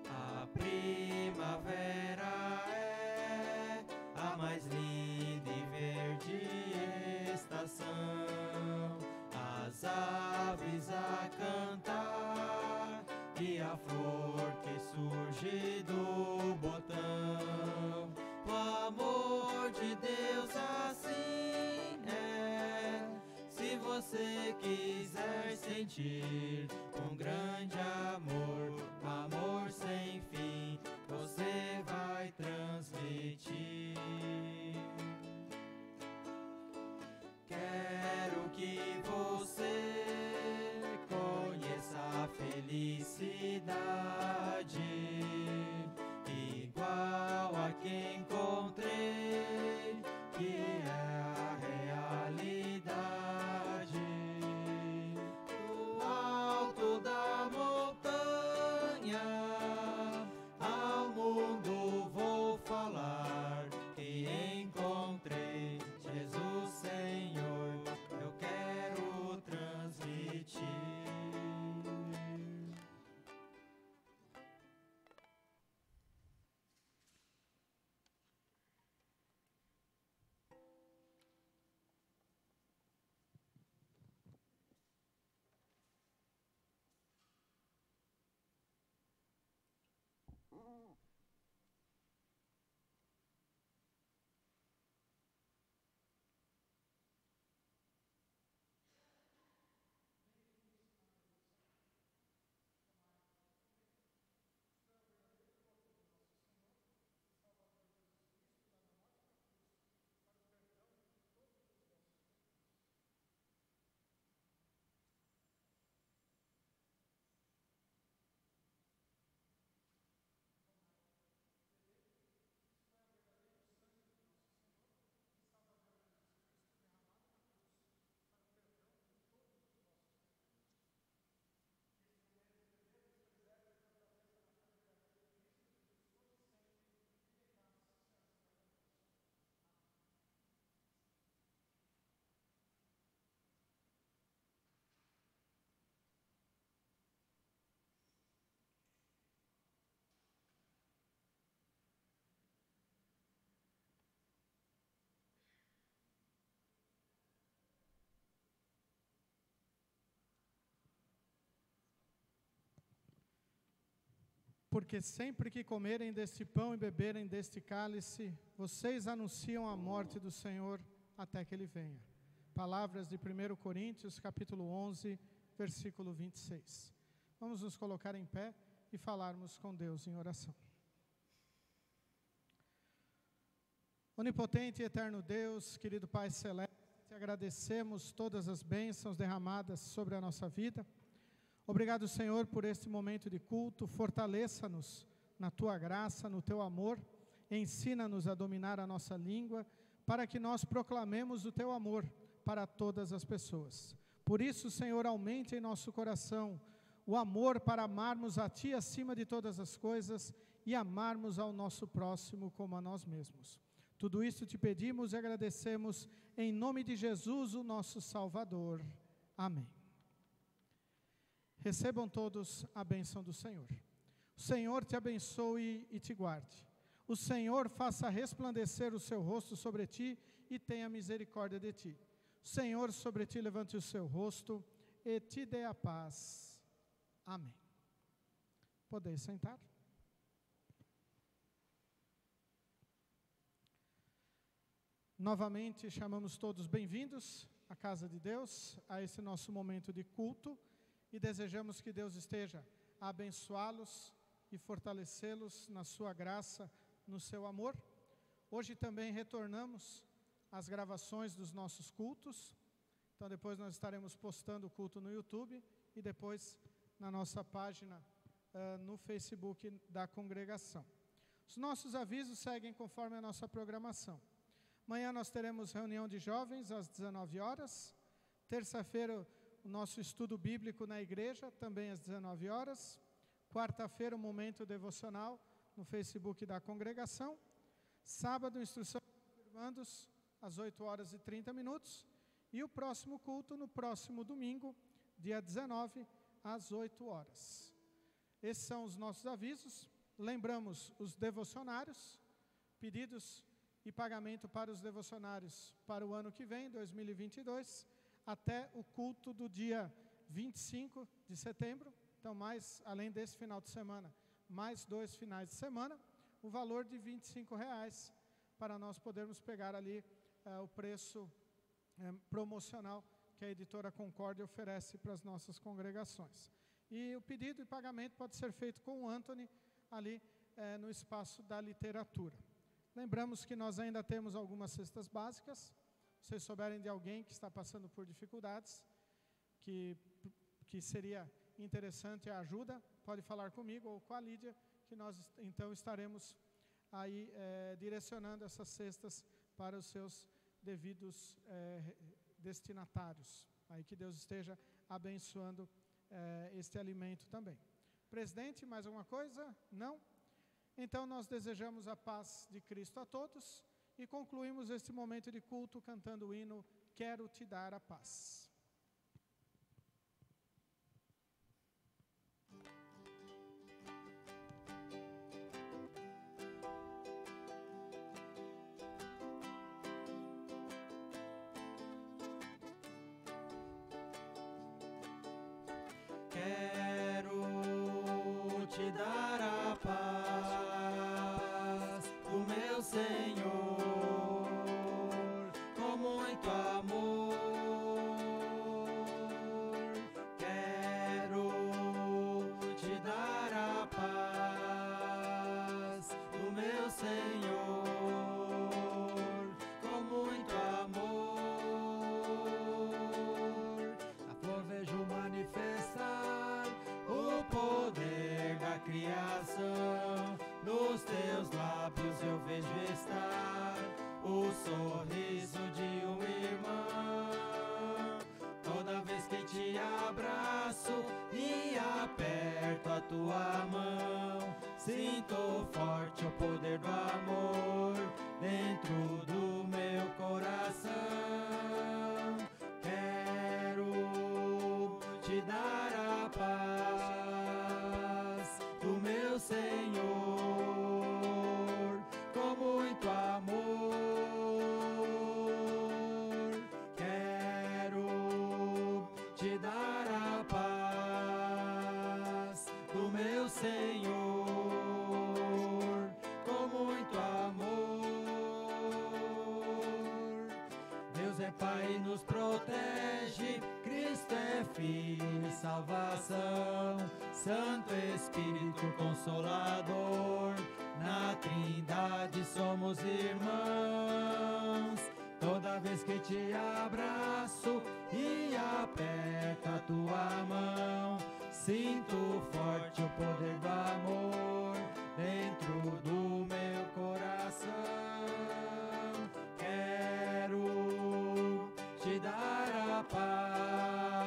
A primavera é a mais linda e verde estação, as aves a cantar e a flor que surge do botão. O amor de Deus assim é, se você quiser sentir um grande amor, um amor sem fim, você vai transmitir. Quero que você conheça a felicidade igual a que encontrei, que é a realidade. No alto da montanha, ao mundo vou falar que encontrei Jesus Senhor, eu quero transmitir. Porque sempre que comerem deste pão e beberem deste cálice, vocês anunciam a morte do Senhor até que Ele venha. Palavras de 1 Coríntios, capítulo 11, versículo 26. Vamos nos colocar em pé e falarmos com Deus em oração. Onipotente e eterno Deus, querido Pai Celeste, te agradecemos todas as bênçãos derramadas sobre a nossa vida. Obrigado, Senhor, por este momento de culto. Fortaleça-nos na Tua graça, no Teu amor. Ensina-nos a dominar a nossa língua, para que nós proclamemos o Teu amor para todas as pessoas. Por isso, Senhor, aumente em nosso coração o amor para amarmos a Ti acima de todas as coisas e amarmos ao nosso próximo como a nós mesmos. Tudo isso te pedimos e agradecemos em nome de Jesus, o nosso Salvador. Amém. Recebam todos a bênção do Senhor. O Senhor te abençoe e te guarde. O Senhor faça resplandecer o seu rosto sobre ti e tenha misericórdia de ti. O Senhor sobre ti levante o seu rosto e te dê a paz. Amém. Podeis sentar. Novamente chamamos todos bem-vindos à casa de Deus, a esse nosso momento de culto, e desejamos que Deus esteja a abençoá-los e fortalecê-los na sua graça, no seu amor. Hoje também retornamos às gravações dos nossos cultos, então depois nós estaremos postando o culto no YouTube e depois na nossa página no Facebook da congregação. Os nossos avisos seguem conforme a nossa programação. Amanhã nós teremos reunião de jovens às 19 horas. Terça-feira, o nosso estudo bíblico na igreja, também às 19 horas. Quarta-feira, o momento devocional no Facebook da congregação. Sábado, instrução de formandos, às 8 horas e 30 minutos. E o próximo culto no próximo domingo, dia 19, às 8 horas. Esses são os nossos avisos. Lembramos os devocionários, pedidos e pagamento para os devocionários para o ano que vem, 2022, até o culto do dia 25 de setembro. Então, além desse final de semana, mais 2 finais de semana, o valor de R$25, para nós podermos pegar ali o preço promocional que a editora Concórdia oferece para as nossas congregações. E o pedido e pagamento pode ser feito com o Anthony, ali no espaço da literatura. Lembramos que nós ainda temos algumas cestas básicas. Se vocês souberem de alguém que está passando por dificuldades, que seria interessante a ajuda, pode falar comigo ou com a Lídia, que nós então estaremos aí direcionando essas cestas para os seus devidos destinatários. Aí que Deus esteja abençoando este alimento também. Presidente, mais alguma coisa? Não? Então nós desejamos a paz de Cristo a todos e concluímos este momento de culto cantando o hino Quero Te Dar a Paz. Quero te dar a paz do meu Senhor, com muito amor. Quero te dar a paz do meu Senhor, com muito amor. Na flor vejo manifestar o poder da criação, nos teus lábios eu vejo estar o sorriso de um irmão. Toda vez que te abraço e aperto a tua mão, sinto forte o poder do amor dentro do meu coração. Quero te dar a paz do meu Senhor, com muito amor. Quero te dar a paz do meu Senhor, com muito amor. Deus é Pai e nos protege, Cristo é Filho e salvação, Santo Espírito Consolador, na Trindade somos irmãos. Toda vez que te abraço e aperto a tua mão, sinto forte o poder do amor dentro do meu coração. Quero te dar a paz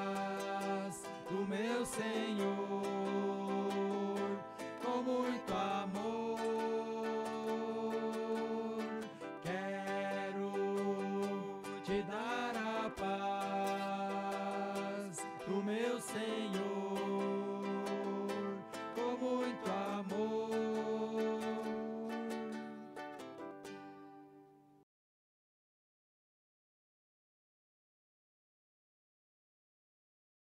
te darei